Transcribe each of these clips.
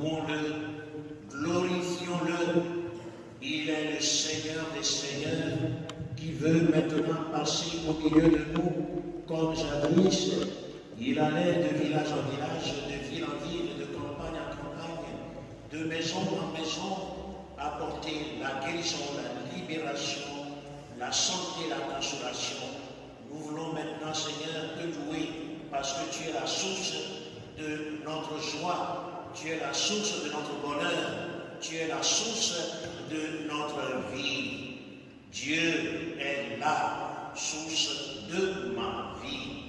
louons-le, glorifions-le. Il est le Seigneur des Seigneurs qui veut maintenant passer au milieu de nous comme jadis. Il allait de village en village, de ville en ville, de campagne en campagne, de maison en maison, apporter la guérison, la libération, la santé, la consolation. Nous voulons maintenant, Seigneur, te louer parce que tu es la source de notre joie, tu es la source de notre bonheur, tu es la source de notre vie. Dieu est la source de ma vie.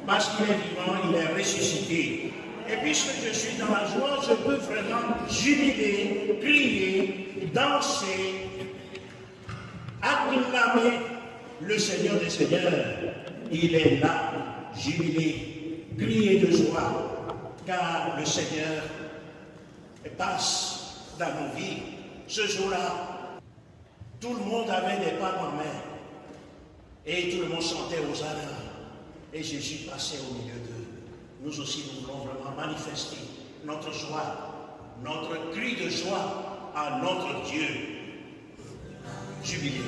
Parce qu'il est vivant, il est ressuscité. Et puisque je suis dans la joie, je peux vraiment jubiler, crier, danser, acclamer le Seigneur des Seigneurs. Il est là, jubiler, crier de joie, car le Seigneur passe dans nos vies. Ce jour-là, tout le monde avait des palmes en main et tout le monde chantait aux Hosanna. Et Jésus passait au milieu d'eux. Nous aussi, nous voulons vraiment manifester notre joie, notre cri de joie à notre Dieu. Jubilé.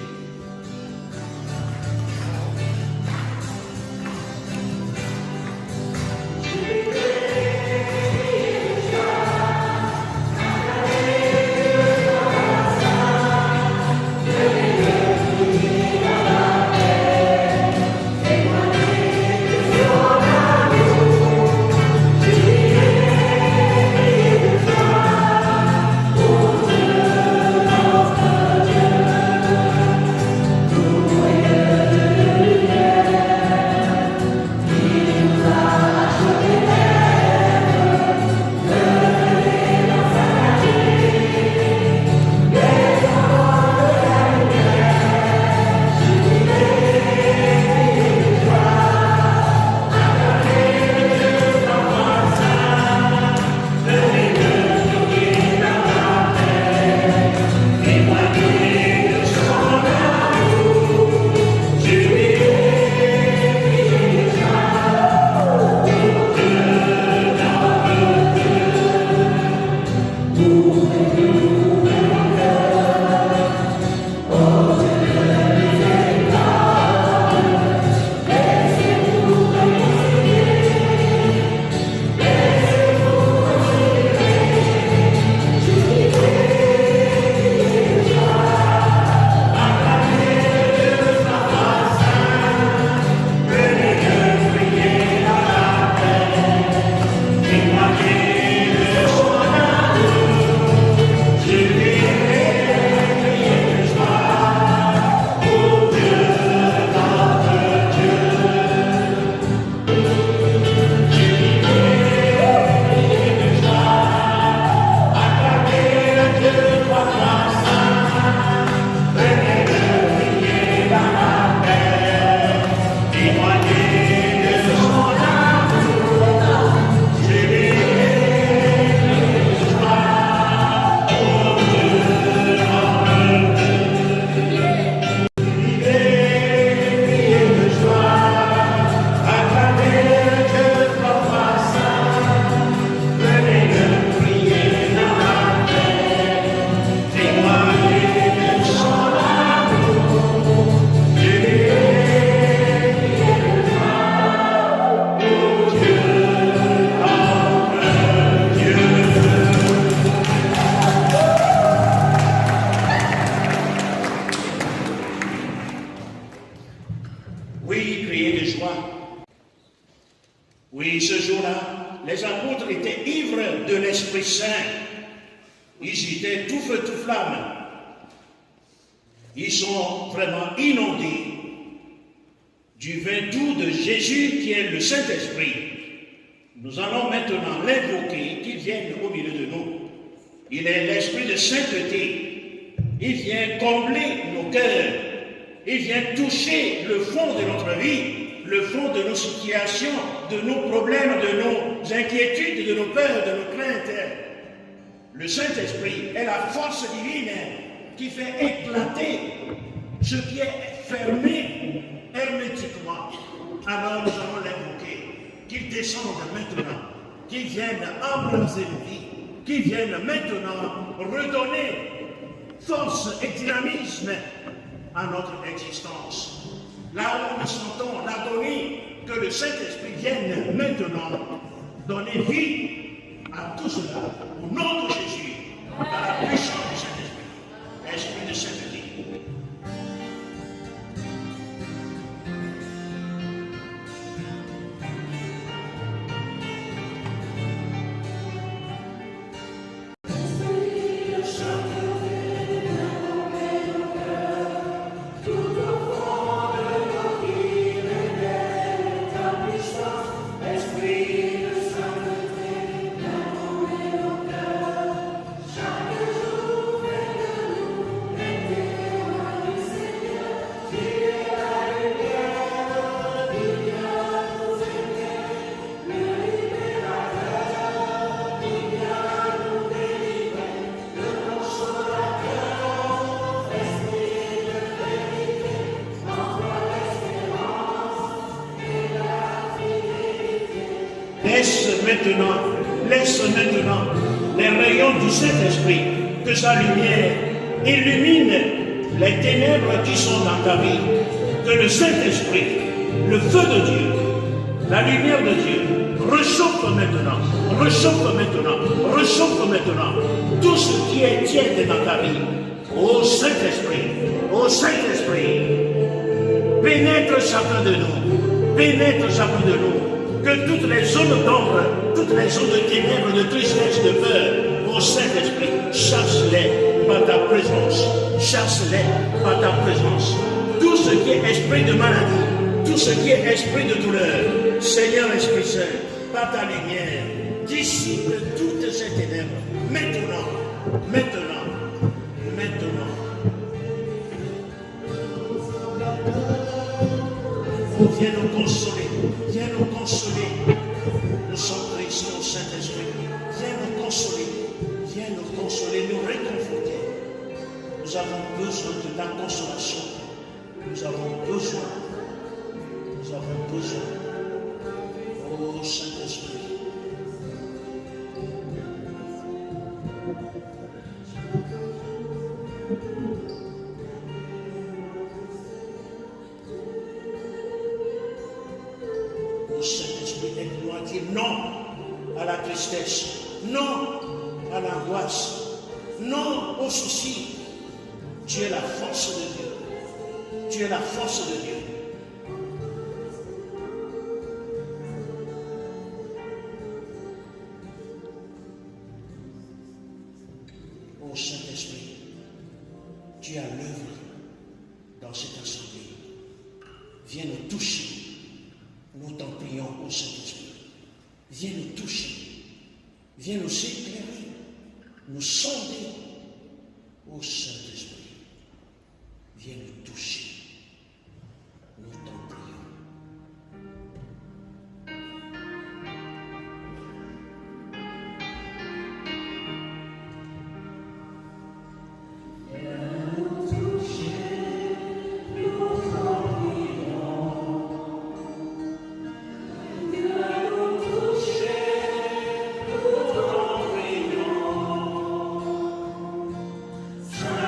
Oui, ce jour-là, les apôtres étaient ivres de l'Esprit Saint. Ils étaient tout feu, tout flamme. Ils sont vraiment inondés du vin doux de Jésus qui est le Saint-Esprit. Nous allons maintenant l'invoquer, qu'il vienne au milieu de nous. Il est l'Esprit de sainteté. Il vient combler nos cœurs. Il vient toucher le fond de notre vie, le fond de nos situations, de nos problèmes, de nos inquiétudes, de nos peurs, de nos craintes. Le Saint-Esprit est la force divine qui fait éclater ce qui est fermé hermétiquement. Alors nous allons l'invoquer, qu'il descende maintenant, qu'il vienne embraser nos vies, qu'il vienne maintenant redonner force et dynamisme à notre existence. Là où nous sentons l'agonie, que le Saint-Esprit vienne maintenant donner vie à tout cela, au nom de Jésus, par la puissance du Saint-Esprit, Esprit de sainteté. Laisse maintenant les rayons du Saint-Esprit, que sa lumière illumine les ténèbres qui sont dans ta vie. Que le Saint-Esprit, le feu de Dieu, la lumière de Dieu, réchauffe maintenant tout ce qui est tiède dans ta vie. Ô Saint-Esprit, pénètre chacun de nous, que toutes les zones d'ombre, toutes les zones de ténèbres, de tristesse, de peur, au Saint-Esprit, chasse-les par ta présence. Tout ce qui est esprit de maladie, tout ce qui est esprit de douleur, Seigneur Esprit Saint, par ta lumière, dissipe toutes ces ténèbres. Maintenant. Viens nous consoler. Nous sommes tristes au Saint-Esprit. Viens nous consoler, nous réconforter. Nous avons besoin de ta consolation. Nous avons besoin. Oh Saint-Esprit. Au Saint-Esprit, aide-nous à dire non à la tristesse, non à l'angoisse, non aux soucis. Tu es la force de Dieu. Ô Saint-Esprit, tu es à l'œuvre dans cette assemblée. Viens nous toucher. Nous t'en prions au Saint-Esprit. Viens nous toucher. Viens nous éclairer. Nous sonder. Ô Saint-Esprit. Viens nous toucher. Nous t'en prions. Try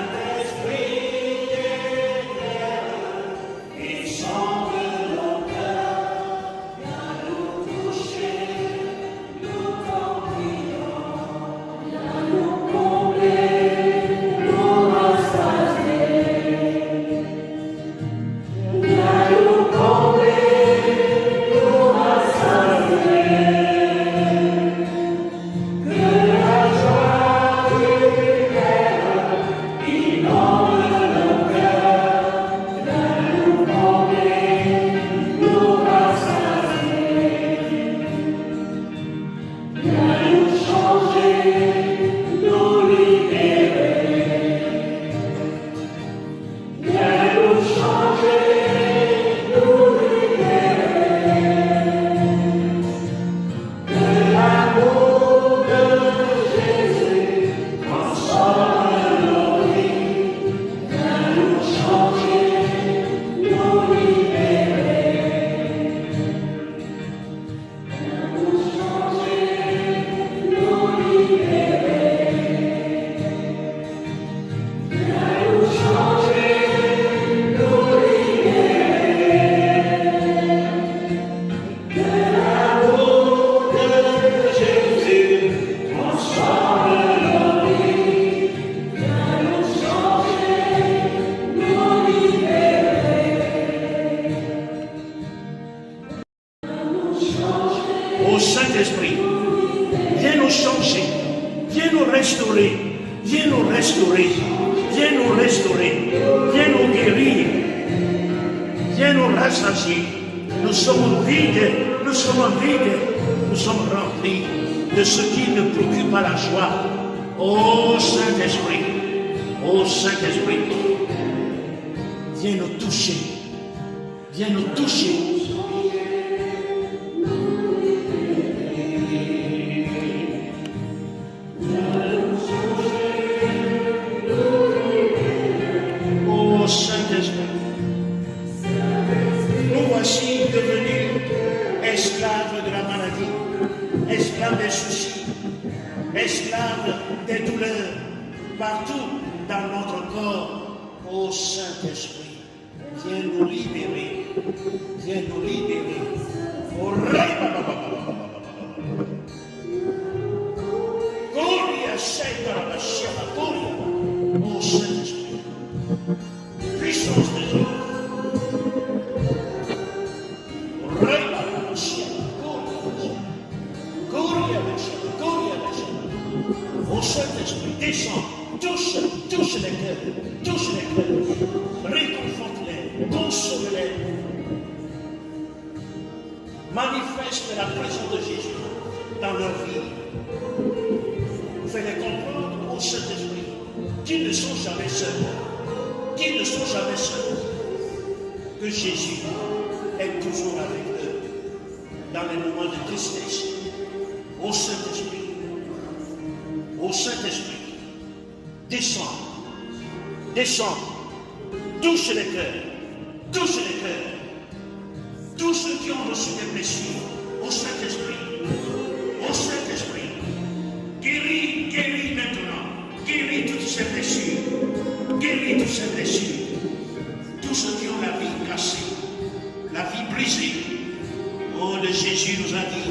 Ô Saint-Esprit, viens nous changer, viens nous restaurer, viens nous restaurer, viens nous restaurer, viens nous guérir, viens nous rassasier. Nous sommes vides, nous sommes vides, nous sommes remplis de ce qui ne procure pas la joie. Ô Saint-Esprit, ô Saint-Esprit, viens nous toucher, viens nous toucher. Ô Saint-Esprit, nous voici devenus esclaves de la maladie, esclaves des soucis, esclaves des douleurs, partout dans notre corps. Ô Saint-Esprit, viens nous libérer, viens nous libérer. Ô Saint-Esprit, puissance de Dieu. Ô Saint-Esprit, descends, touche les cœurs, réconforte-les, console-les. Manifeste la présence de Jésus dans leur vie. Fais-les comprendre, ô Saint-Esprit, qu'ils ne sont jamais seuls, que Jésus est toujours avec eux dans les moments de tristesse. Ô Saint-Esprit, descends, touche les cœurs, tous ceux qui ont reçu des blessures. Ô Saint-Esprit, guéris maintenant, guéris toutes ces blessures, tous ceux qui ont la vie cassée, la vie brisée. Oh, le Jésus nous a dit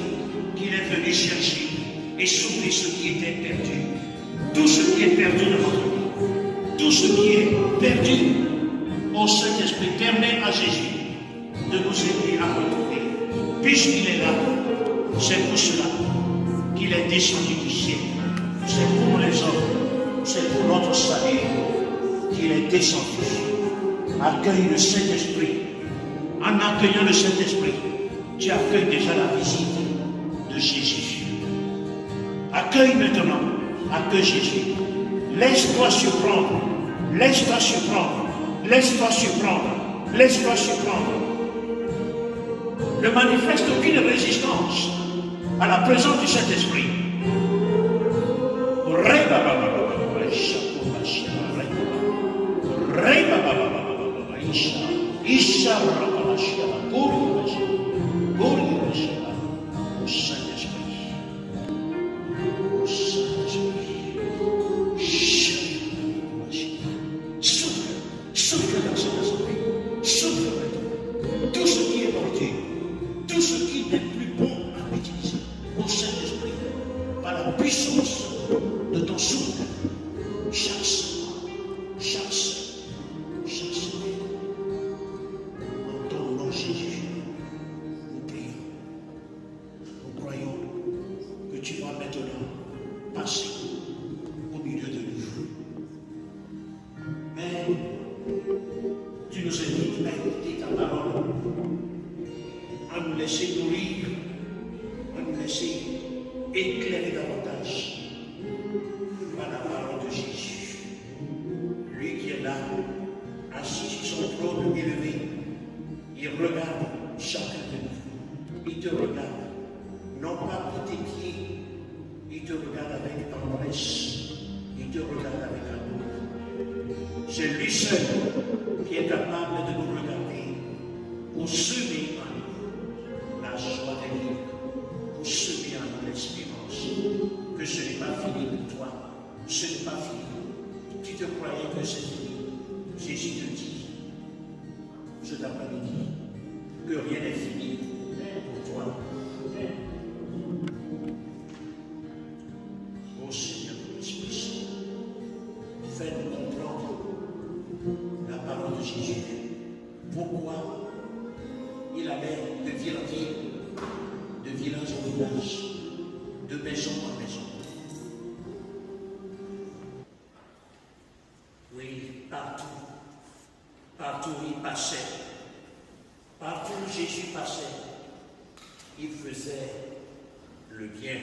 qu'il est venu chercher et sauver ce qui était perdu. Tout ce qui est perdu dans votre vie, tout ce qui est perdu, ô Saint-Esprit, permet à Jésus de nous aider à retrouver. Puisqu'il est là, c'est pour cela qu'il est descendu du ciel. C'est pour les hommes, c'est pour notre salut qu'il est descendu. Accueille le Saint-Esprit. En accueillant le Saint-Esprit, tu accueilles déjà la visite de Jésus. Accueille maintenant, accueille Jésus. Laisse-toi surprendre. Ne manifeste aucune résistance à la présence du Saint-Esprit. Souffle dans cet esprit. Souffle maintenant. Tout ce qui est mortel, tout ce qui n'est plus bon à utiliser au Saint-Esprit, par la puissance de ton souffle, chasse. En ton nom, Jésus, nous prions. Nous croyons que tu vas maintenant passer au milieu de nous. Mais tu nous invites à écouter ta parole, à nous laisser nourrir, à nous laisser éclairer davantage par la parole de Jésus. Lui qui est là, assis sur son trône élevé, il regarde chacun de nous. Il te regarde, non pas pour tes pieds, il te regarde avec tendresse, il te regarde avec amour. C'est lui seul qui est capable de nous regarder pour semer en nous la joie de vivre, pour semer en nous l'espérance que ce n'est pas fini pour toi, ce n'est pas fini. Tu te croyais que c'est fini. Jésus te dit, cet après-midi, que rien n'est fini pour toi. Ô Seigneur, l'Esprit Saint, fais-nous comprendre la parole de Jésus. Pourquoi il a l'air de village en village, de maison en maison. Oui, partout où il passait, partout où Jésus passait, il faisait le bien.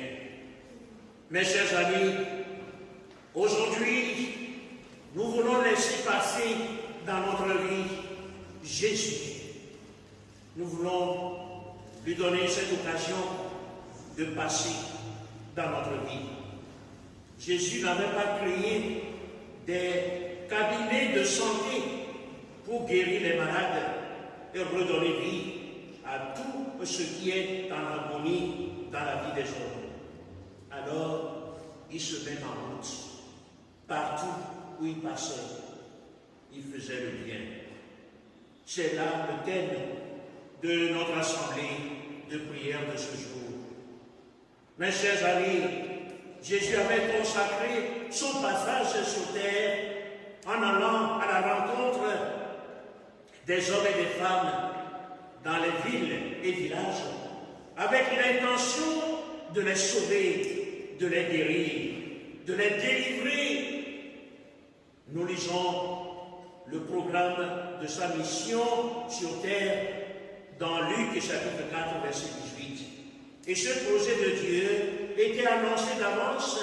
Mes chers amis, aujourd'hui, nous voulons laisser passer dans notre vie Jésus. Nous voulons lui donner cette occasion de passer dans notre vie. Jésus n'avait pas créé des cabinets de santé pour guérir les malades et redonner vie à tout ce qui est en harmonie dans la vie des hommes. Alors, il se met en route. Partout où il passait, il faisait le bien. C'est là le thème de notre assemblée de prière de ce jour. Mes chers amis, Jésus avait consacré son passage sur terre en allant à la rencontre des hommes et des femmes dans les villes et villages avec l'intention de les sauver, de les guérir, de les délivrer. Nous lisons le programme de sa mission sur terre dans Luc chapitre 4 verset 18. Et ce projet de Dieu était annoncé d'avance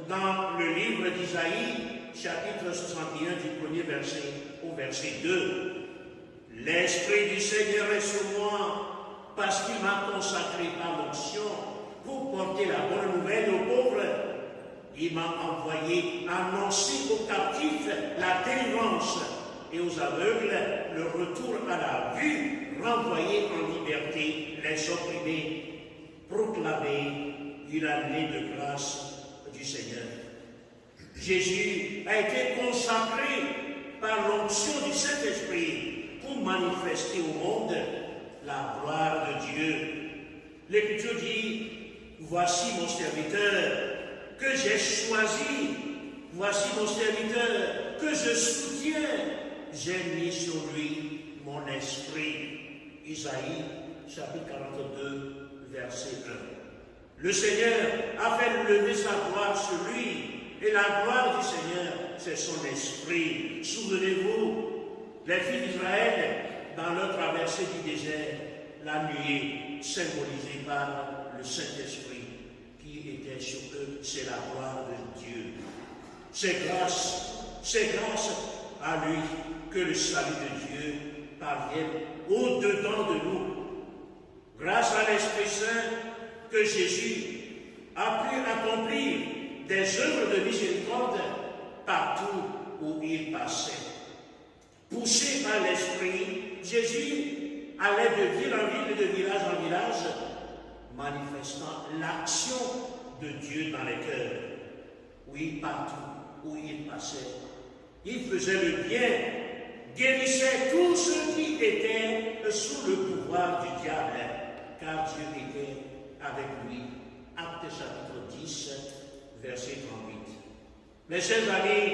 dans le livre d'Isaïe chapitre 61 du premier verset au verset 2. L'Esprit du Seigneur est sur moi parce qu'il m'a consacré par l'onction pour porter la bonne nouvelle aux pauvres. Il m'a envoyé annoncer aux captifs la délivrance et aux aveugles le retour à la vue, renvoyer en liberté les opprimés, proclamer une année de grâce du Seigneur. Jésus a été consacré par l'onction du Saint-Esprit pour manifester au monde la gloire de Dieu. L'Écriture dit, voici mon serviteur que j'ai choisi, voici mon serviteur que je soutiens, j'ai mis sur lui mon esprit. Isaïe, chapitre 42, verset 1. Le Seigneur a fait lever sa gloire sur lui, et la gloire du Seigneur, c'est son esprit. Souvenez-vous, les filles d'Israël, dans leur traversée du désert, la nuée symbolisée par le Saint-Esprit qui était sur eux, c'est la gloire de Dieu. C'est grâce à lui que le salut de Dieu parvienne au-dedans de nous. Grâce à l'Esprit Saint que Jésus a pu accomplir des œuvres de miséricorde partout où il passait. Poussé par l'Esprit, Jésus allait de ville en ville et de village en village, manifestant l'action de Dieu dans les cœurs. Oui, partout où il passait, il faisait le bien, guérissait tous ceux qui étaient sous le pouvoir du diable, car Dieu était avec lui. Actes chapitre 10, verset 38. Mes chers amis,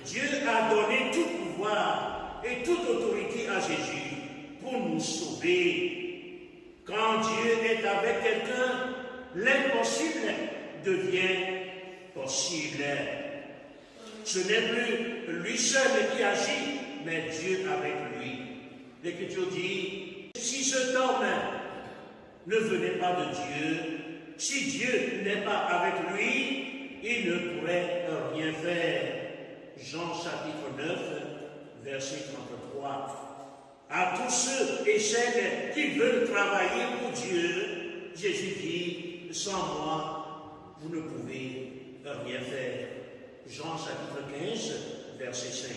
Dieu a donné tout pouvoir et toute autorité à Jésus pour nous sauver. Quand Dieu est avec quelqu'un, l'impossible devient possible. Ce n'est plus lui seul qui agit, mais Dieu avec lui. L'Écriture dit, si cet homme ne venait pas de Dieu, si Dieu n'est pas avec lui, il ne pourrait rien faire. Jean chapitre 9, verset 33. À tous ceux et celles qui veulent travailler pour Dieu, Jésus dit, sans moi, vous ne pouvez rien faire. Jean chapitre 15, verset 5.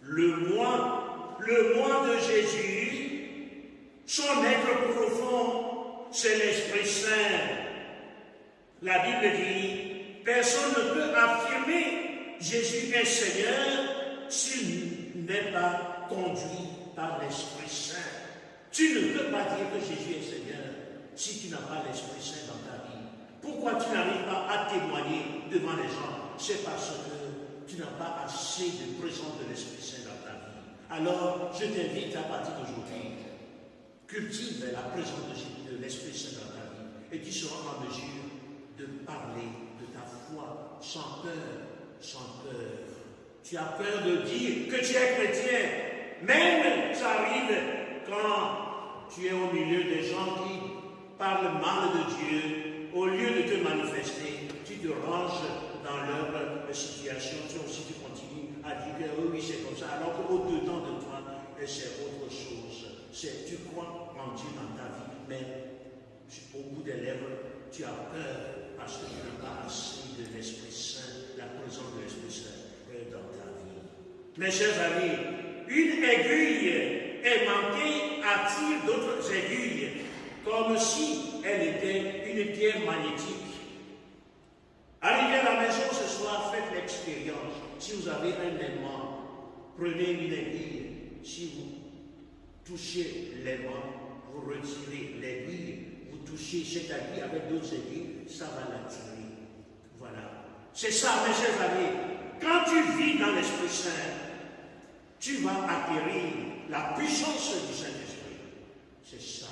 Le moi de Jésus, son être profond, c'est l'Esprit Saint. La Bible dit, personne ne peut affirmer Jésus est Seigneur s'il n'est pas conduit par l'Esprit Saint. Tu ne peux pas dire que Jésus est Seigneur si tu n'as pas l'Esprit Saint dans ta vie. Pourquoi tu n'arrives pas à témoigner devant les gens? C'est parce que tu n'as pas assez de présence de l'Esprit Saint dans ta vie. Alors, je t'invite à partir d'aujourd'hui, cultive la présence de l'Esprit Saint dans ta vie. tu seras en mesure de parler de ta foi sans peur, sans peur. Tu as peur de dire que tu es chrétien. Même ça arrive quand tu es au milieu des gens qui parlent mal de Dieu. Au lieu de te manifester, tu te ranges dans leur situation. Tu aussi tu continues à dire que oui, c'est comme ça. Alors qu'au-dedans de toi, c'est autre chose. Tu crois en Dieu dans ta vie, mais au bout des lèvres, tu as peur parce que tu n'as pas assez de l'Esprit Saint, la présence de l'Esprit Saint dans ta vie. Mes chers amis, une aiguille est manquée attire d'autres aiguilles, comme si elle était une pierre magnétique. Arrivez à la maison ce soir, faites l'expérience. Si vous avez un aimant, prenez une aiguille. Si vous touchez l'aimant, vous retirez l'aiguille, vous touchez cette aiguille avec d'autres aiguilles, ça va l'attirer. Voilà. C'est ça, mes chers amis. Quand tu vis dans l'Esprit Saint, tu vas acquérir la puissance du Saint-Esprit. C'est ça.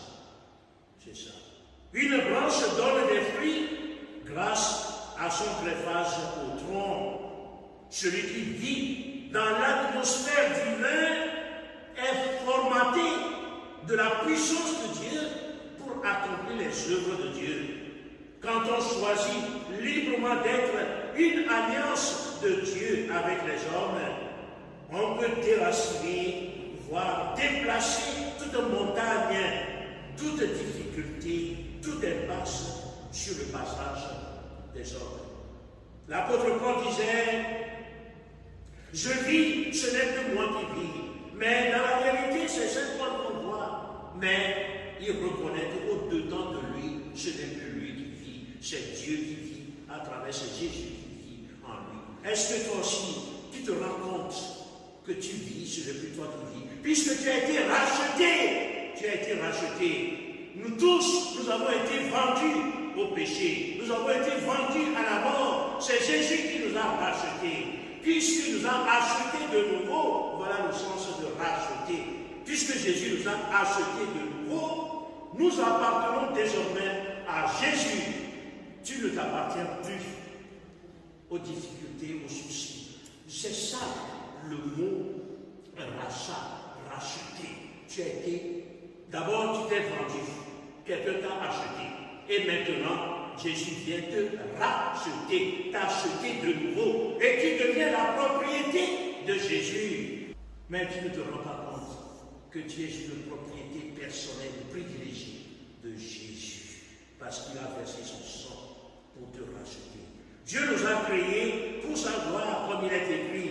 C'est ça. Une branche donne des fruits grâce à son greffage au tronc. Celui qui vit dans l'atmosphère divine est formaté de la puissance de Dieu pour accomplir les œuvres de Dieu. Quand on choisit librement d'être une alliance de Dieu avec les hommes, on peut déraciner, voire déplacer toute montagne, toute difficulté, toute impasse sur le passage des hommes. L'apôtre Paul disait, je vis, ce n'est plus moi qui vis, mais dans la vérité, c'est Saint-Paul qu'on voit. Mais il reconnaît qu'au-dedans de lui, ce n'est plus lui qui vit, c'est Dieu qui vit à travers ce Jésus qui vit en lui. Est-ce que toi aussi, tu te rends compte que tu vis, ce n'est plus toi qui vis, puisque tu as été racheté, tu as été racheté. Nous tous, nous avons été vendus au péché, nous avons été vendus à la mort. C'est Jésus qui nous a rachetés. Puisqu'il nous a achetés de nouveau, voilà le sens de racheter. Puisque Jésus nous a achetés de nouveau, nous appartenons désormais à Jésus. Tu ne t'appartiens plus aux difficultés, aux soucis. C'est ça le mot rachat, racheter. Tu as été, d'abord tu t'es vendu, quelqu'un t'a acheté. Et maintenant, Jésus vient te racheter, t'acheter de nouveau, et tu deviens la propriété de Jésus. Mais tu ne te rends pas compte que tu es une propriété personnelle privilégiée de Jésus, parce qu'il a versé son sang pour te racheter. Dieu nous a créés pour sa gloire, comme il est écrit.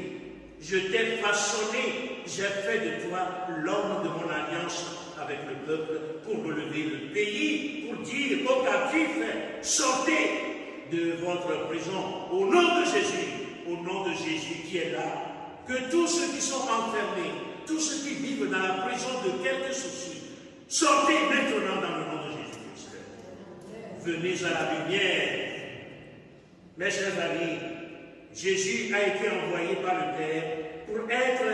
Je t'ai façonné, j'ai fait de toi l'homme de mon alliance avec le peuple pour relever le pays, pour dire aux captifs, sortez de votre prison au nom de Jésus qui est là. Que tous ceux qui sont enfermés, tous ceux qui vivent dans la prison de quelques soucis, sortez maintenant dans le nom de Jésus-Christ. Venez à la lumière. Mes chers amis, Jésus a été envoyé par le Père pour être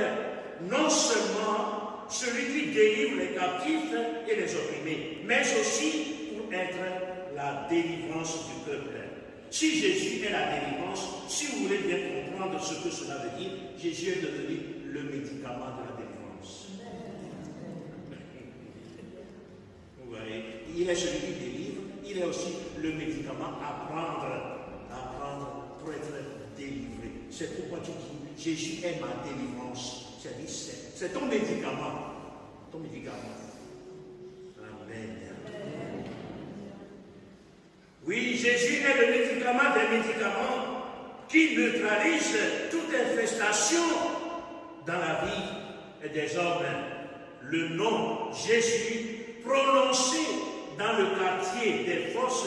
non seulement celui qui délivre les captifs et les opprimés, mais aussi pour être la délivrance du peuple. Si Jésus est la délivrance, si vous voulez bien comprendre ce que cela veut dire, Jésus est devenu le médicament de la délivrance. Vous voyez, il est celui qui délivre, il est aussi le médicament à prendre pour être délivré. C'est pourquoi tu dis, Jésus est ma délivrance. C'est ton médicament. Ton médicament. Amen. Oui, Jésus est le médicament des médicaments qui neutralise toute infestation dans la vie des hommes. Le nom Jésus, prononcé dans le quartier des forces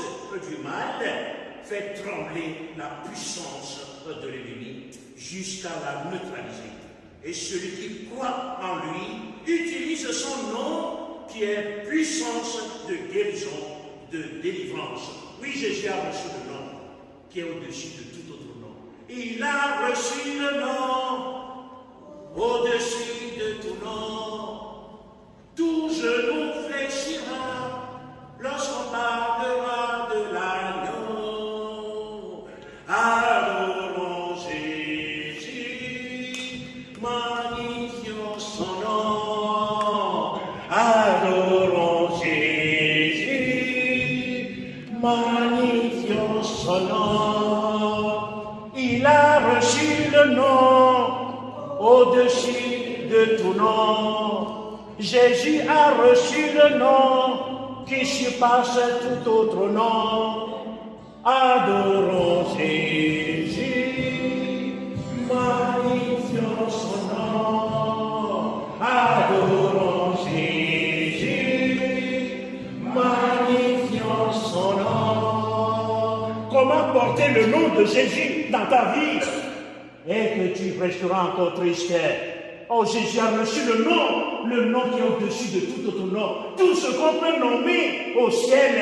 du mal, fait trembler la puissance de l'ennemi jusqu'à la neutraliser. Et celui qui croit en lui utilise son nom qui est puissance de guérison, de délivrance. Oui, Jésus a reçu le nom qui est au-dessus de tout autre nom. Il a reçu le nom au-dessus de tout nom. Tout genou fléchira lorsqu'on parlera de magnifions son nom. Il a reçu le nom au-dessus de tout nom. Jésus a reçu le nom qui surpasse tout autre nom. Adorons Jésus, magnifions son nom. Adorons Jésus, magnifions son nom. Comment porter le nom de Jésus dans ta vie et que tu resteras encore triste? Oh, Jésus a reçu le nom qui est au-dessus de tout autre nom. Tout ce qu'on peut nommer au ciel,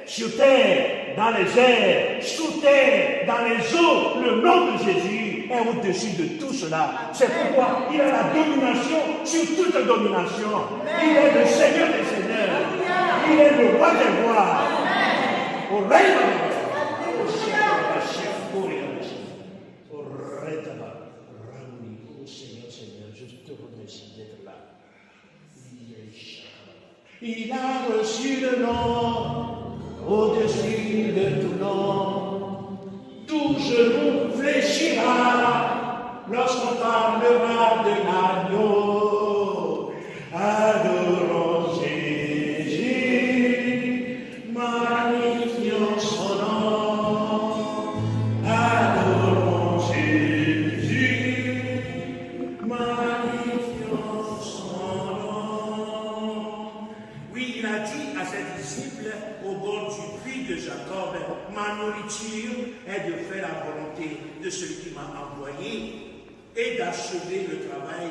sur terre, dans les airs, sous terre, dans les eaux, le nom de Jésus est au-dessus de tout cela. C'est pourquoi il a la domination sur toute domination. Il est le Seigneur des Seigneurs. Il est le roi des rois. Au règne au Seigneur, Seigneur, je te remercie d'être là. Il a reçu le nom au-dessus de tout nom. Tout genou fléchira lorsqu'on parlera de l'agneau. Adorons Jésus, magnifions son nom. Adorons Jésus, magnifions son nom. Oui, il a dit à ses disciples au bord du puits de Jacob, ma nourriture est de faire la volonté de celui qui m'a envoyé et d'achever le travail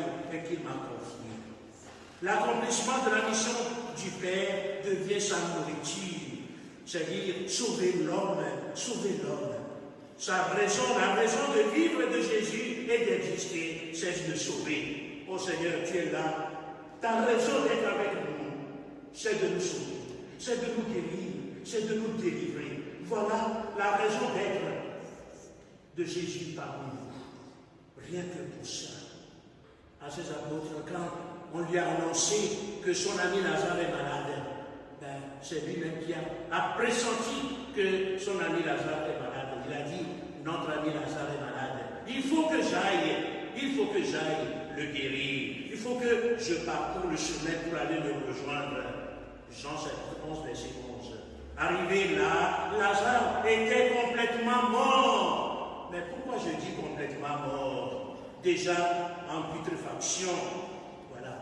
qu'il m'a confié. L'accomplissement de la mission du Père devient sa nourriture, c'est-à-dire sauver l'homme, sauver l'homme. La raison de vivre de Jésus et d'exister, c'est de sauver. Oh Seigneur, tu es là. Ta raison d'être avec nous, c'est de nous sauver, c'est de nous guérir, c'est de nous délivrer. Voilà la raison d'être de Jésus parmi nous. Rien que pour ça. À ses apôtres, quand on lui a annoncé que son ami Lazare est malade, c'est lui-même qui a pressenti que son ami Lazare est malade. Il a dit, notre ami Lazare est malade. Il faut que j'aille le guérir. Il faut que je parcours le chemin pour aller le rejoindre. Jean 11, verset 11. Arrivé là, Lazare était complètement mort. Mais pourquoi je dis complètement mort? Déjà en putréfaction. Voilà,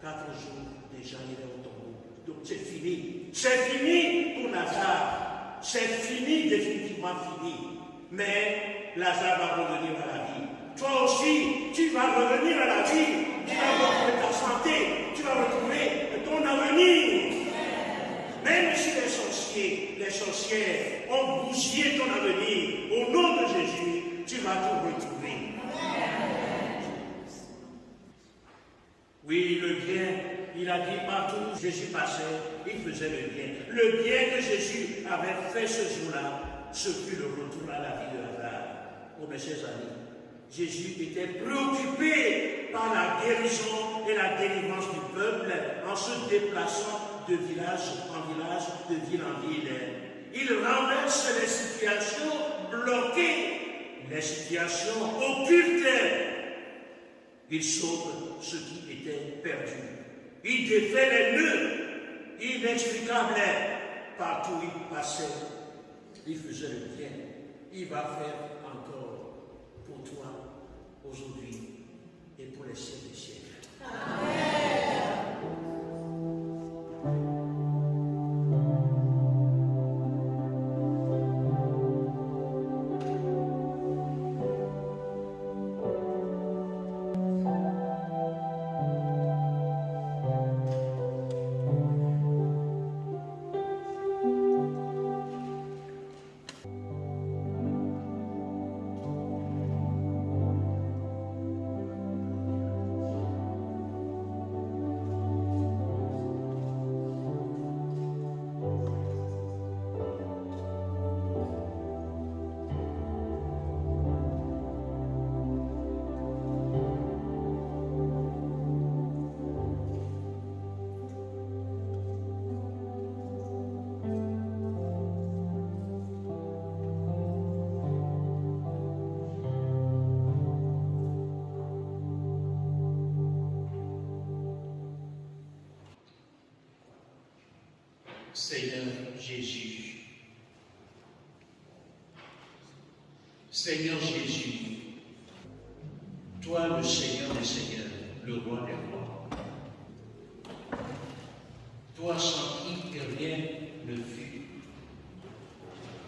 4 jours déjà il est au tombeau. Donc c'est fini. C'est fini pour Lazare. C'est fini, définitivement fini. Mais Lazare va revenir à la vie. Toi aussi, tu vas revenir à la vie. Tu vas retrouver ta santé. Tu vas retrouver ton avenir. Même si les sorcières ont bousillé ton avenir, au nom de Jésus, tu vas tout retrouver. Oui, le bien, il a dit partout où Jésus passait, il faisait le bien. Le bien que Jésus avait fait ce jour-là, ce fut le retour à la vie de Lazare. Oh mes chers amis, Jésus était préoccupé par la guérison et la délivrance du peuple en se déplaçant de village en village, de ville en ville. Il renverse les situations bloquées, les situations occultes. Il sauve ce qui était perdu. Il défait les nœuds inexplicables. Partout où il passait, il faisait le bien. Il va faire encore pour toi aujourd'hui et pour les siècles des siècles. Amen. Seigneur Jésus, Seigneur Jésus, toi le Seigneur des Seigneurs, le Roi des Rois, toi sans qui rien ne fut,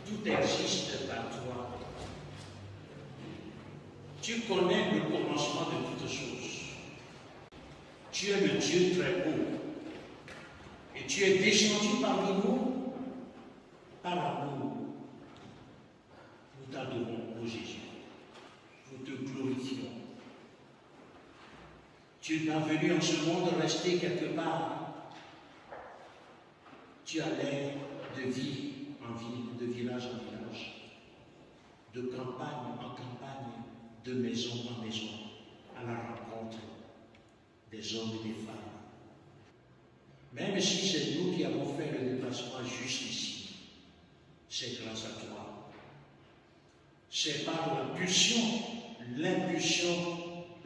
tout existe par toi. Tu connais le commencement de toutes choses. Tu es le Dieu très haut. Et tu es descendu parmi nous par amour. Nous t'adorons, ô Jésus. Nous te glorifions. Tu n'es pas venu en ce monde rester quelque part. Tu allais de ville en ville, de village en village, de campagne en campagne, de maison en maison, à la rencontre des hommes et des femmes. Même si c'est nous qui avons fait le déplacement jusqu'ici, c'est grâce à toi. C'est par la pulsion, l'impulsion,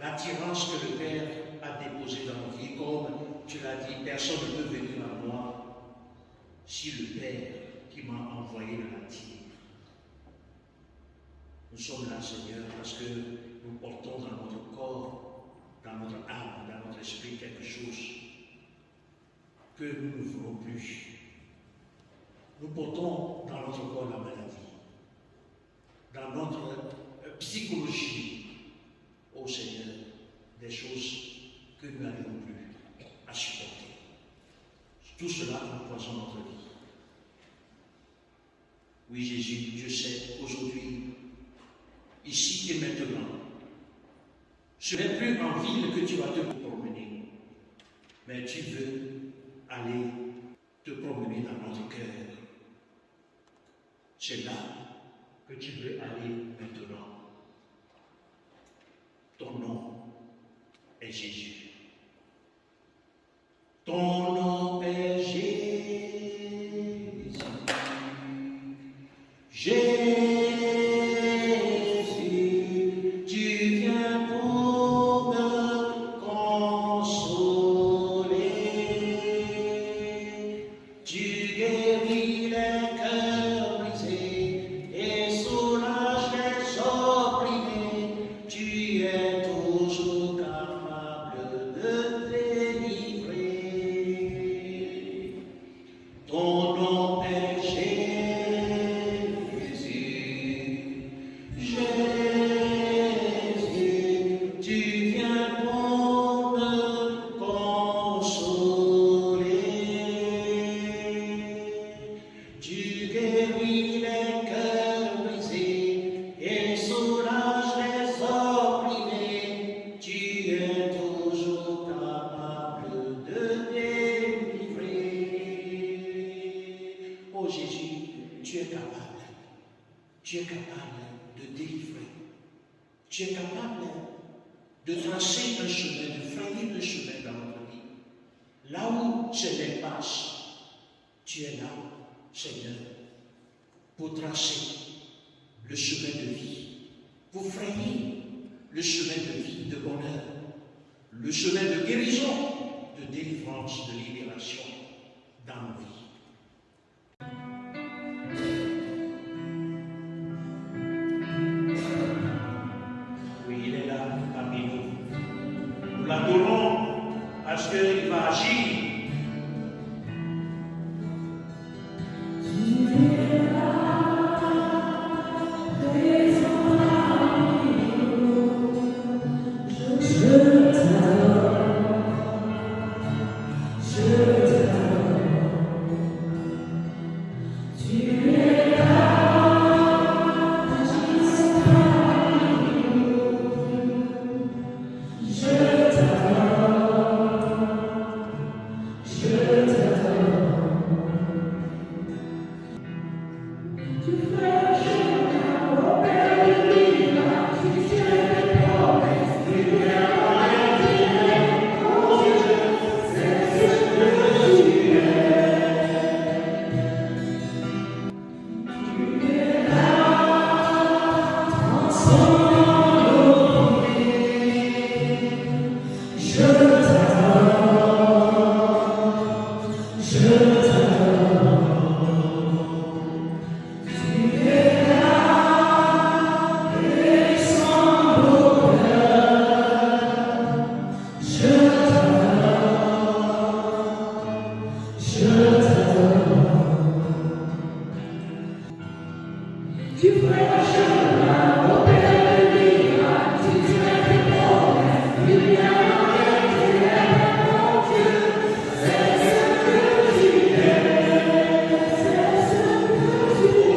l'attirance que le Père a déposée dans nos vies. Comme tu l'as dit, personne ne peut venir à moi si le Père qui m'a envoyé ne l'attire. Nous sommes là, Seigneur, parce que nous portons dans notre corps, dans notre âme, dans notre esprit quelque chose que nous ne voulons plus. Nous portons dans notre corps la maladie, dans notre psychologie, ô Seigneur, des choses que nous n'arrivons plus à supporter. Tout cela empoisonne notre vie. Oui, Jésus, je sais qu'aujourd'hui, ici et maintenant, ce n'est plus en ville que tu vas te promener, mais tu veux aller te promener dans notre cœur. C'est là que tu veux aller maintenant. Ton nom est Jésus. Ton nom est Jésus. Jésus. Tu es capable de délivrer. Tu es capable de tracer un chemin, de frayer un chemin dans notre vie. Là où c'est l'impasse, tu es là, Seigneur, pour tracer le chemin de vie, pour frayer le chemin de vie, de bonheur, le chemin de guérison, de délivrance, de libération dans nos vies. Nous l'adorons parce qu'il va agir. Oh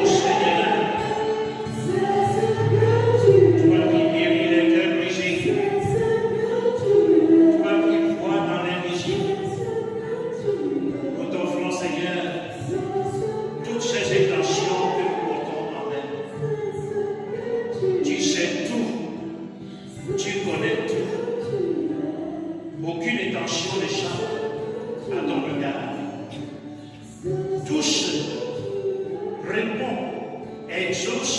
Seigneur, toi qui guéris les cœurs brisés, toi qui vois dans l'invisible, nous t'offrons, Seigneur, toutes ces intentions que nous portons en elle. Tu sais tout, tu connais tout. Aucune intention n'échappe à ton regard. Touche, réponds, exauce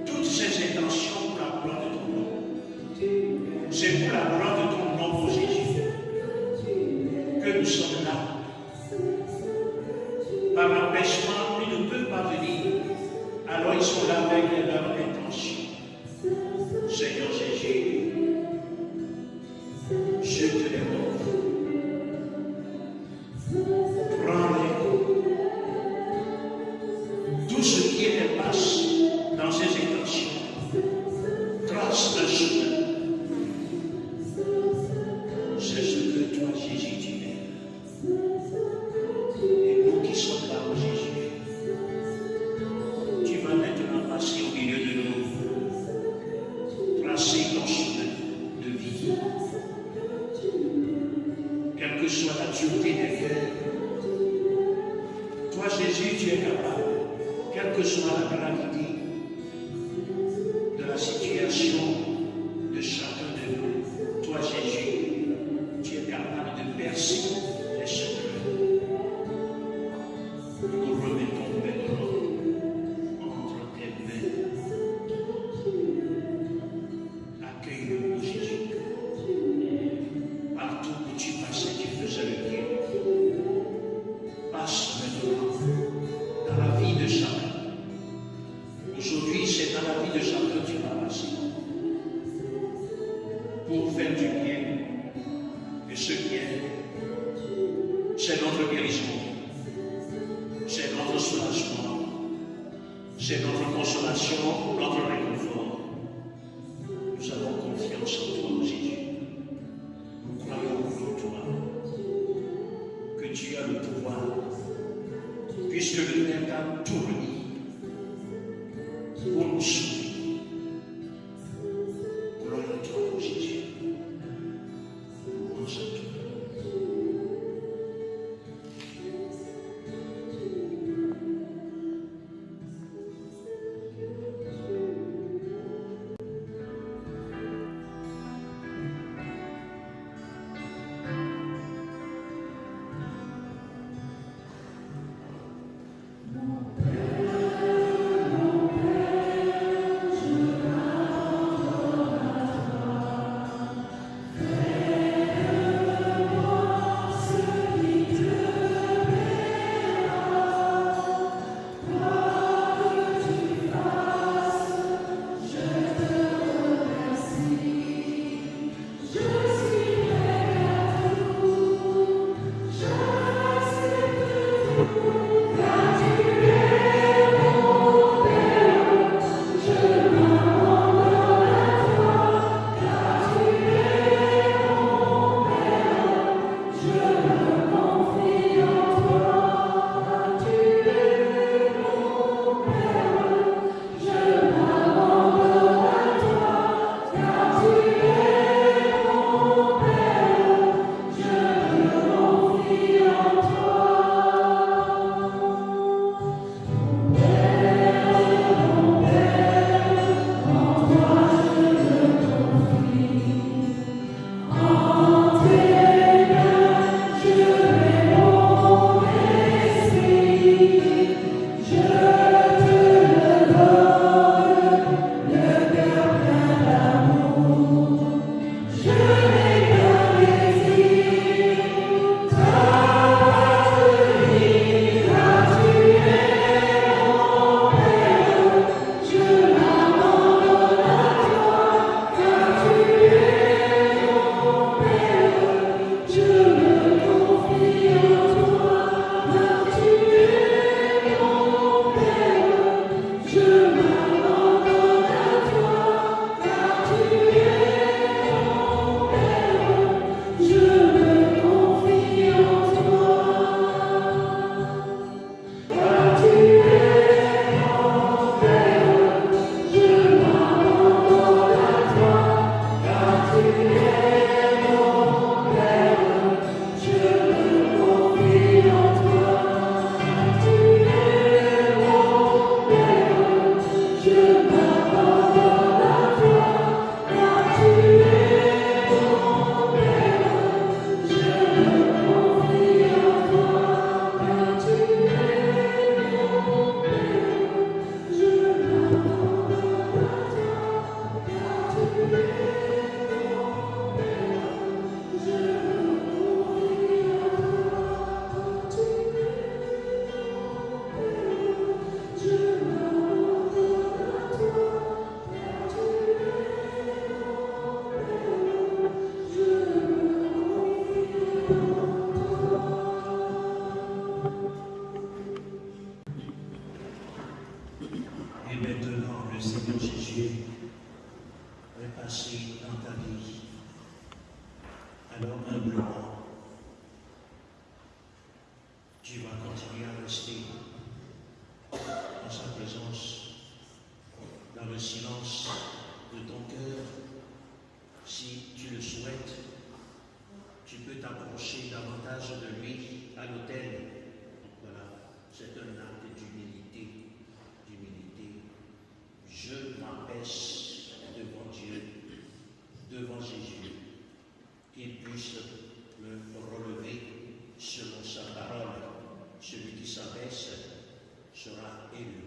toutes ces intentions pour la gloire de ton nom. C'est pour la gloire de ton nom, ô Jésus, que nous sommes là. Par empêchement, ils ne peuvent pas venir. Alors ils sont là avec leur intention. Seigneur Jésus, je te les offre. Prends-les. Tout ce qui est dépasse dans ces intentions. Trace le chemin. C'est ce que toi, Jésus, tu es. Et nous qui sommes là, ô Jésus, tu vas maintenant passer au milieu de nous, tracer ton chemin de vie. Quelle que soit la dureté des cœurs, toi, Jésus, tu es capable, quelle que soit la gravité de la situation de chacun de nous, toi, Jésus, tu es capable de percer les secrets. Nous remettons maintenant entre tes mains. Accueille-le, Jésus. Partout où tu passais, tu faisais le bien. Passe maintenant dans la vie de chacun. Aujourd'hui, c'est dans la vie de chacun que tu vas passer. Pour faire du bien. Et ce bien, c'est notre guérison. C'est notre soulagement. C'est notre consolation, notre réconfort. Nous avons confiance en toi, Jésus. Nous croyons en toi que tu as le pouvoir, puisque le Père t'a tout remis pour nous sauver. Gloire à toi, Jésus. Louange à toi. Mon Père. Et maintenant, le Seigneur Jésus est passé dans ta vie. Alors, humblement, tu vas continuer à rester dans sa présence, dans le silence de ton cœur. Si tu le souhaites, tu peux t'approcher davantage de lui à l'autel. Voilà, c'est un acte d'humilité. Je m'abaisse devant Dieu, devant Jésus, qu'il puisse me relever selon sa parole. Celui qui s'abaisse sera élevé.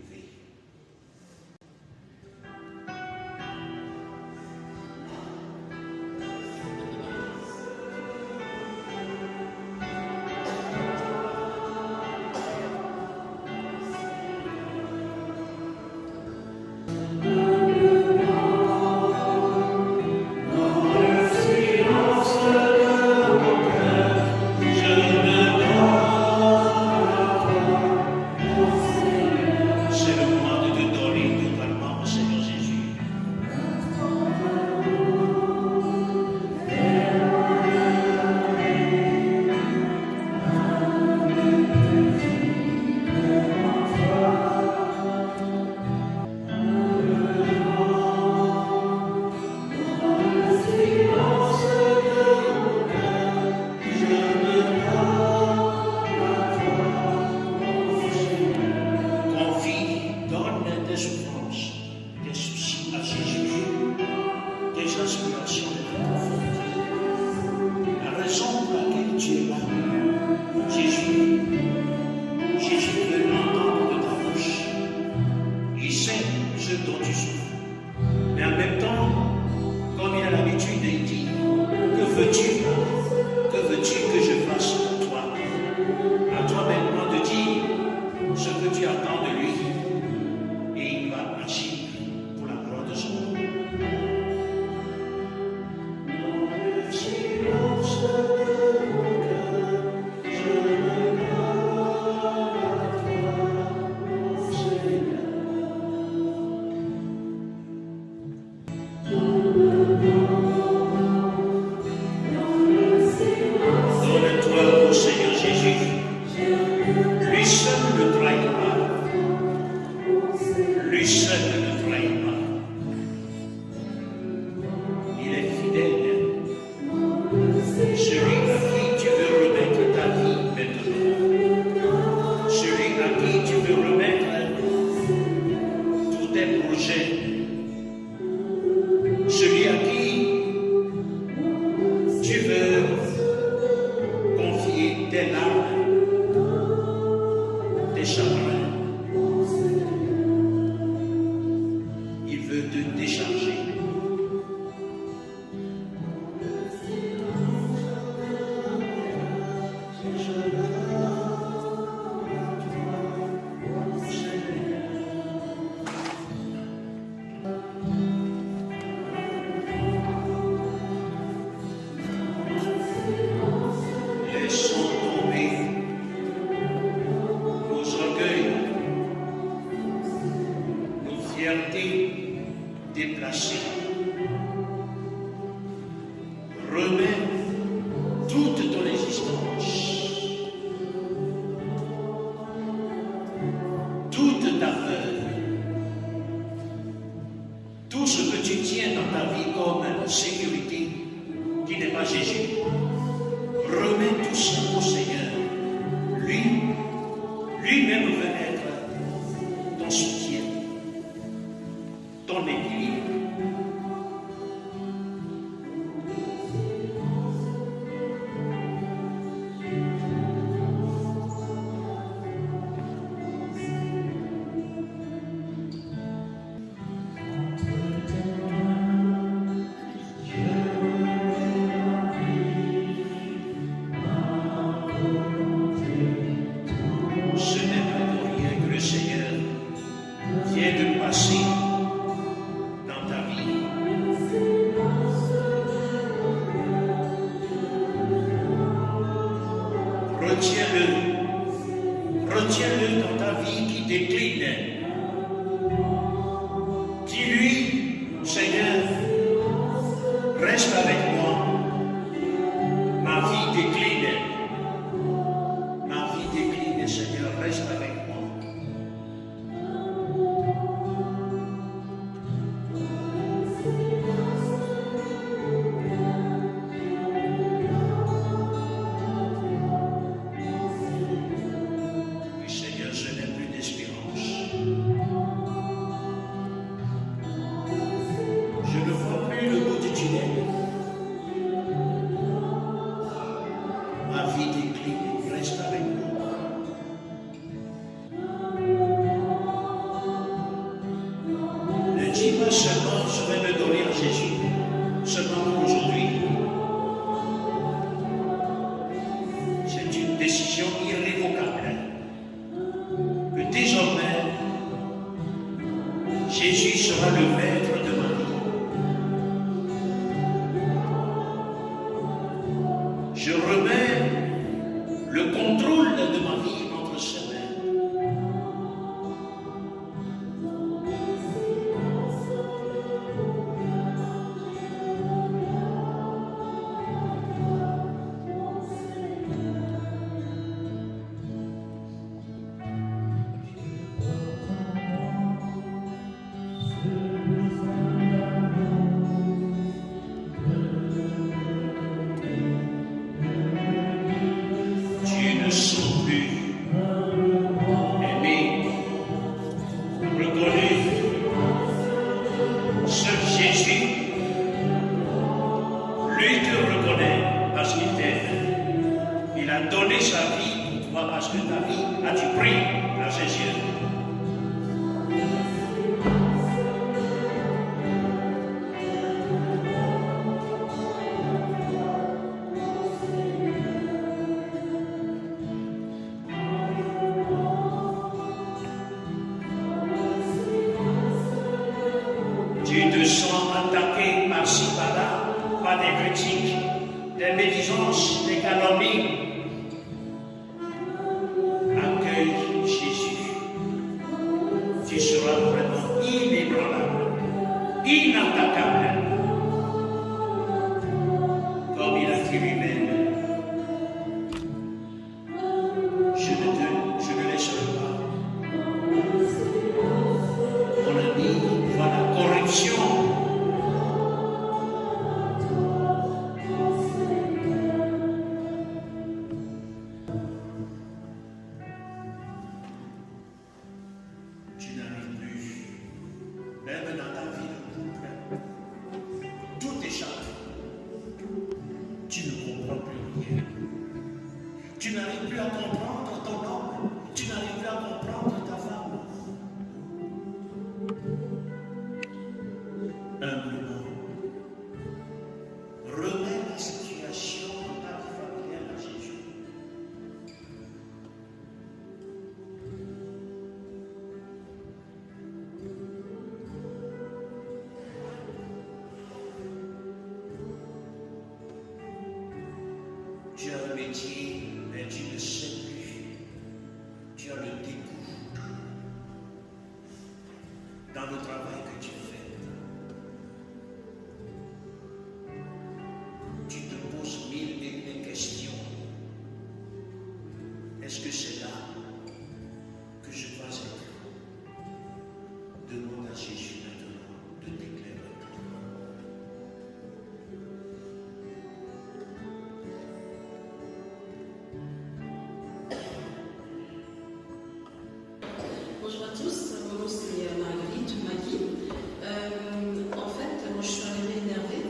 Retiens-le dans ta vie qui décline. que seulement je vais me donner à Jésus, seulement pour aujourd'hui, c'est une décision irrévocable. Que désormais, Jésus sera le maître de ma vie. Je remets le contrôle de ma vie entre ses mains. Tu te sens attaqué par-ci par-là, par des critiques, des médisances, des calomnies. Accueille Jésus. Tu seras vraiment inébranlable, inattaquable. Comme il a dit lui-même, je ne laisserai pas. Mon ami, voilà la corruption. Tu n'arrives plus, même dans ta vie de couple, tout échappe. Tu ne comprends plus rien. Tu n'arrives plus à comprendre ton homme. Tu n'arrives plus à comprendre ta femme. Humblement, remets la situation de ta vie familiale à Jésus. Tu as un métier, mais tu ne sais plus. Tu as le dégoût dans le travail que tu fais. Tu te poses mille et une questions. Est-ce que c'est là que je dois être? Demande à Jésus maintenant de t'éclairer. Bonjour à tous, mon nom c'est Marguerite Magui. En fait, moi je suis arrivée énervée.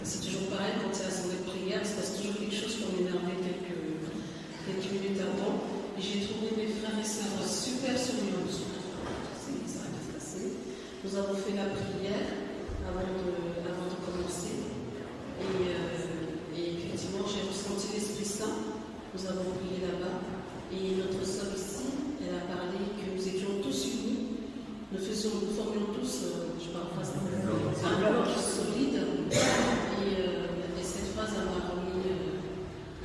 C'est toujours pareil quand c'est assemblée de prière, il se passe toujours quelque chose pour m'énerver quelques minutes avant. Et j'ai trouvé mes frères et sœurs super souriants. Ça va bien se passer. Nous avons fait la prière avant de commencer. Et effectivement, j'ai ressenti l'Esprit Saint. Nous avons prié là-bas. Et notre sœur ici, elle a parlé que nous étions tous unis. Nous formions tous, je parle pas ça, un bloc solide. Et cette phrase, elle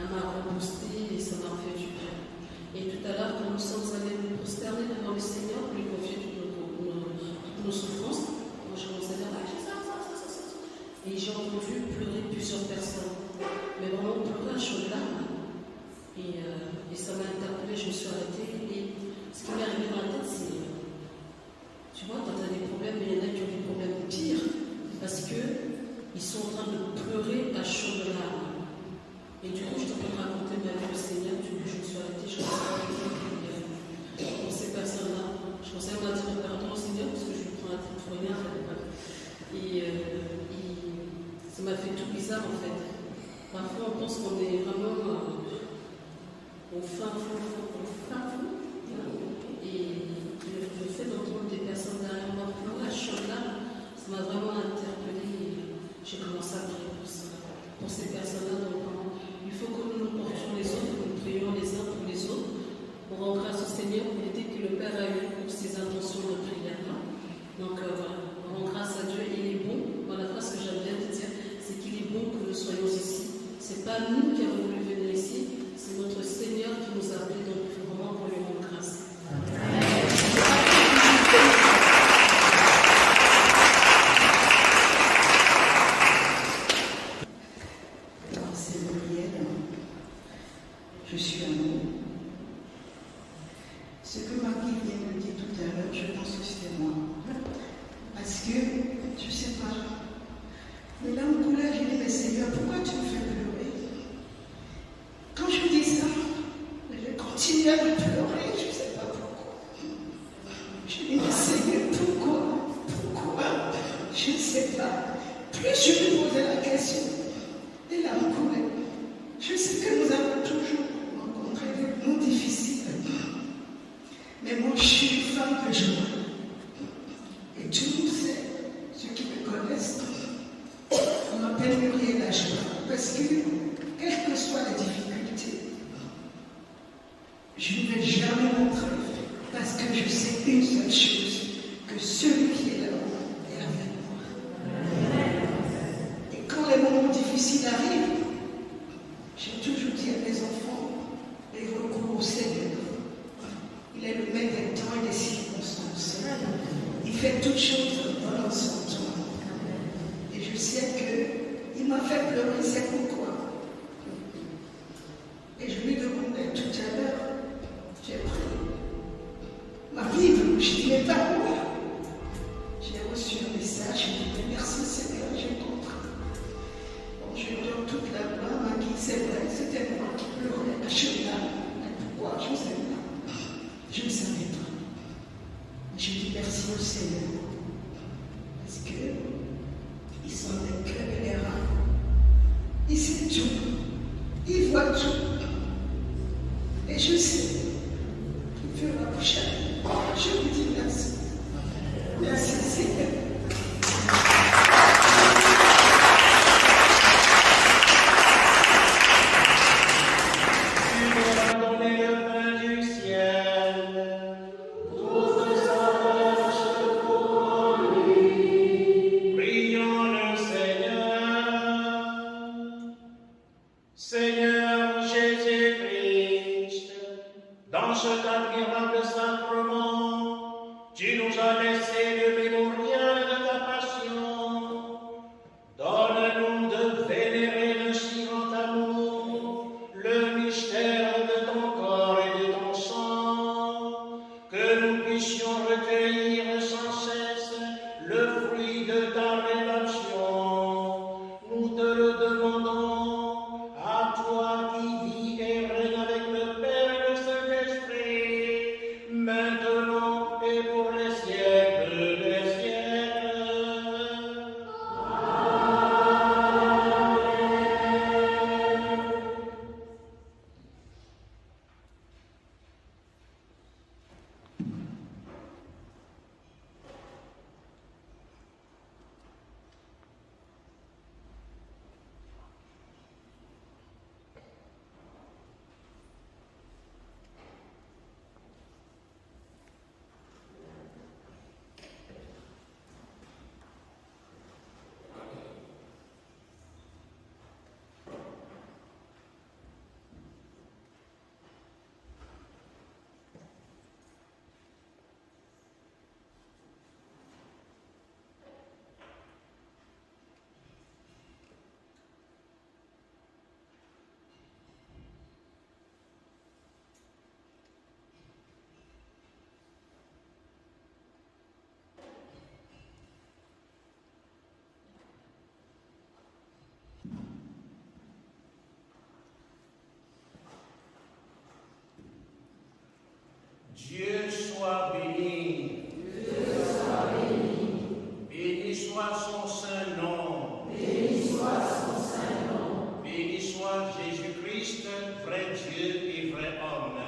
m'a reboosté et ça m'a fait du bien. Et tout à l'heure, quand nous sommes allés nous prosterner devant le Seigneur, lui confier toutes nos souffrances, moi je commençais à dire, ça. Et j'ai entendu pleurer plusieurs personnes. Mais vraiment pleurer à chaudes larmes. Et ça m'a interpellée, je me suis arrêtée. Et ce qui m'est arrivé dans la tête, c'est, tu vois, quand tu as des problèmes, il y en a qui ont des problèmes pires, parce qu'ils sont en train de pleurer à chaudes larmes. Et du coup, je t'en peux raconter ma vie au Seigneur, je me suis arrêtée, je me suis arrêtée pour ces personnes-là. Je pensais à dire pardon au Seigneur, parce que je lui prends la tête pour rien. Ça m'a fait tout bizarre en fait. Parfois, on pense qu'on est vraiment au fin fond. Et le fait d'entendre des personnes derrière moi pleurer à chaudes larmes, que, je ne sais pas, mes larmes coulaient, j'ai dit, mais Seigneur, pourquoi tu me fais pleurer? Quand je dis ça, je continue à me pleurer, je ne sais pas pourquoi. Je dis, mais Seigneur, pourquoi? Je ne sais pas. Plus je lui posais la question, les larmes coulaient. Je sais que nous avons toujours rencontré des mots difficiles. Mais moi, je suis une femme de joie. Et tout le monde sait, ceux qui me connaissent, on m'appelle Muriel la joie. Parce que, quelles que soient les difficultés, je ne vais jamais montrer. Parce que je sais une seule chose, que celui qui est là-haut est avec moi. Et quand les moments difficiles arrivent, j'ai toujours dit à mes enfants, les recours au Seigneur. Il est le maître des temps et des circonstances. Il fait toutes choses dans son temps. Et je sais qu'il m'a fait pleurer, c'est pourquoi. Et je lui demandais tout à l'heure, j'ai pris ma Bible, je dis, mais par où? J'ai reçu un message, je lui dis, merci Seigneur, j'ai compris. Bon, je donne toute la gloire à qui c'est vrai, c'était moi qui pleurais à cheval. Mais pourquoi? Je ne sais pas. Je ne savais pas. Je dis merci au Seigneur. Parce qu'il sent les cœurs et les reins. Il sait tout. Il voit tout. Et je sais qu'il fera prochain. Je lui dis merci. Merci Seigneur. Dieu soit béni. Béni soit son saint nom. Béni soit Jésus-Christ, vrai Dieu et vrai homme.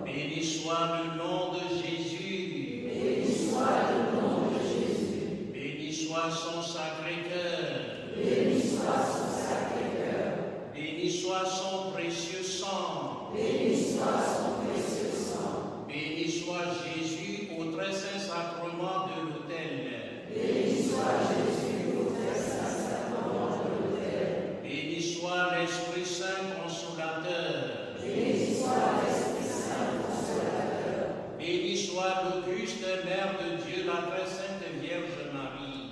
Béni soit le nom de Jésus. Béni soit son Sacré-Cœur. Béni soit son précieux sang. Béni soit Jésus au très saint sacrement de l'autel. Béni soit l'Esprit Saint consolateur. Béni soit l'Auguste Mère de Dieu, la très sainte Vierge Marie.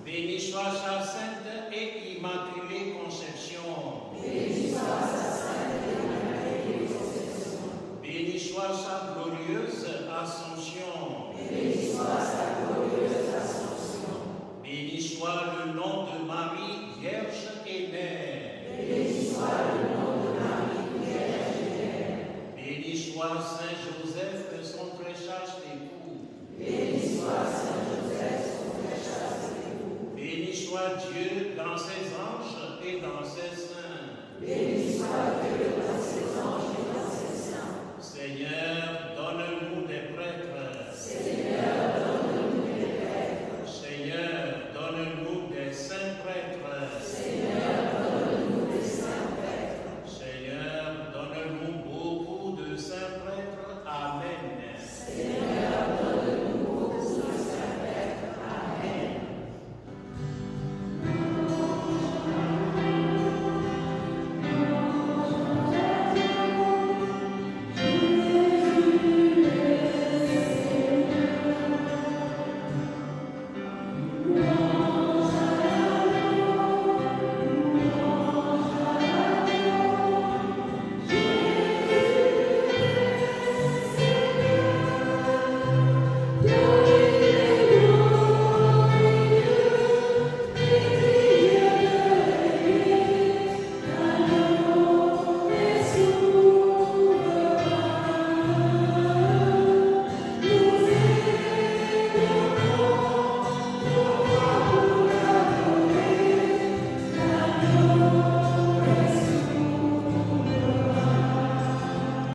Béni soit sa sainte et immaculée conception. choisi